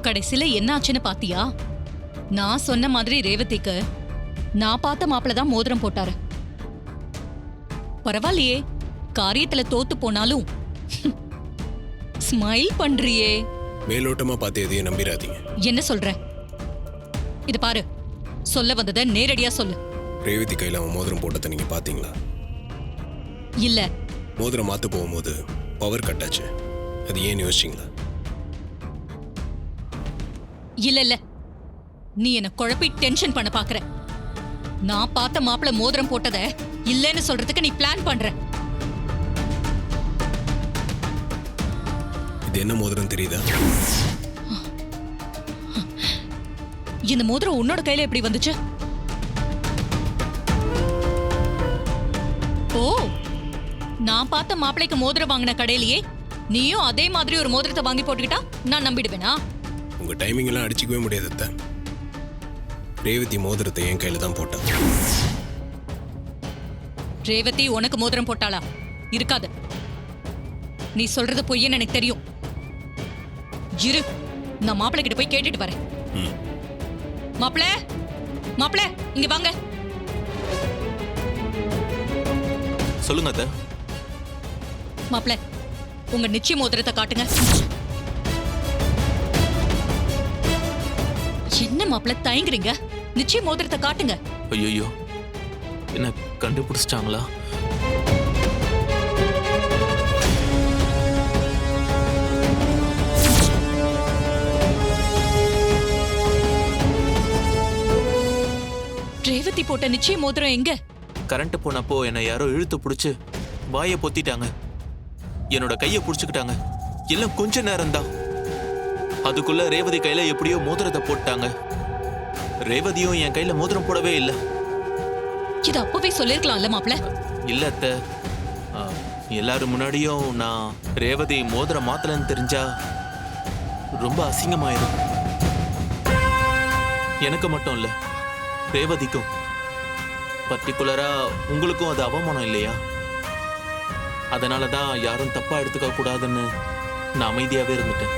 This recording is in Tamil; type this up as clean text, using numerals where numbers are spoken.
கடைசியில என்ன ஆச்சுன்னு பாத்தியா? நான் சொன்ன மாதிரி ரேவதிக்கு நான் பார்த்த மாப்பிள்ள தான் மோதிரம் போட்டாரு. பரவாயில்லையே, காரியத்துல தோத்து போனாலும் ஸ்மைல் பண்றியே. மேலோட்டமா பார்த்து எதையும் நம்பிராதீங்க. என்ன சொல்ற? இது பாரு, சொல்ல வந்ததை நேரடியா சொல்லு. ரேவதி கையில அவன் மோதிரம் போட்டதை நீங்க பாத்தீங்களா? இல்ல. மோதிரம் மாத்து போகும்போது பவர் கட் ஆச்சு. அது ஏன் யோசிச்சிங்களா? இல்ல இல்ல, நீ என்ன குழப்பி டென்ஷன் பண்ண பாக்குற. நான் பார்த்த மாப்பிள்ள மோதிரம் போட்டத இல்லன்னு சொல்றதுக்கு நீ பிளான் பண்ற. இது என்ன மோதிரம் தெரியுதா? இந்த மோதிரம் உன்னோட கையில எப்படி வந்துச்சு? ஓ, நான் பார்த்த மாப்பிள்ளைக்கு மோதிரம் வாங்கின கடையிலேயே நீயும் அதே மாதிரி ஒரு மோதிரத்தை வாங்கி போட்டுக்கிட்டா நான் நம்பிடுவேனா? உங்க டைமிங் எல்லாம் அடிச்சுக்கவே முடியாது அத்தை. ரேவதி மோதிரத்தை என் கையில தான் போட்டான். ரேவதி உனக்கு மோதிரம் போட்டாளா? இருக்காது. நீ சொல்றது பொய்யன்னு எனக்கு தெரியும். இரு, நான் மாப்பிள்ளை கிட்ட போய் கேட்டுட்டு வரேன். மாப்பிள்ள, மாப்பிள்ள, இங்க வாங்க. சொல்லுங்க அத்தை. மாப்பிள்ள, உங்க நிச்சய மோதிரத்தை காட்டுங்க. என்ன மாப்பிள்ள தயங்குறீங்க? நிச்சய மோதிரத்தை காட்டுங்க. ஐயோ, என்ன கண்டுபிடிச்சிட்டாங்களா? ரேவதி போட்ட நிச்சய மோதிரம் எங்க? கரண்ட் போனப்போ என்னை யாரோ இழுத்து பிடிச்சு வாயை பொத்திட்டாங்க. என்னோட கையை பிடிச்சுக்கிட்டாங்க. எல்லாம் கொஞ்ச நேரம் தான். அதுக்குள்ள ரேவதி கையில எப்படியோ மோதிரத்தை போட்டாங்க. ரேவதியும் என் கையில மோதிரம் போடவே இல்லை. இது அப்பவே சொல்லிருக்கலாம்ல மாப்பிள்ள. இல்ல அத்தை, எல்லாரும் முன்னாடியும் நான் ரேவதி மோதிரம் மாத்தலன்னு தெரிஞ்சா ரொம்ப அசிங்கமாயிரும். எனக்கு மட்டும் இல்ல, ரேவதிக்கும். பர்டிகுலரா உங்களுக்கும் அது அவமானம் இல்லையா? அதனாலதான் யாரும் தப்பா எடுத்துக்க கூடாதுன்னு நான் அமைதியாவே இருந்துட்டேன்.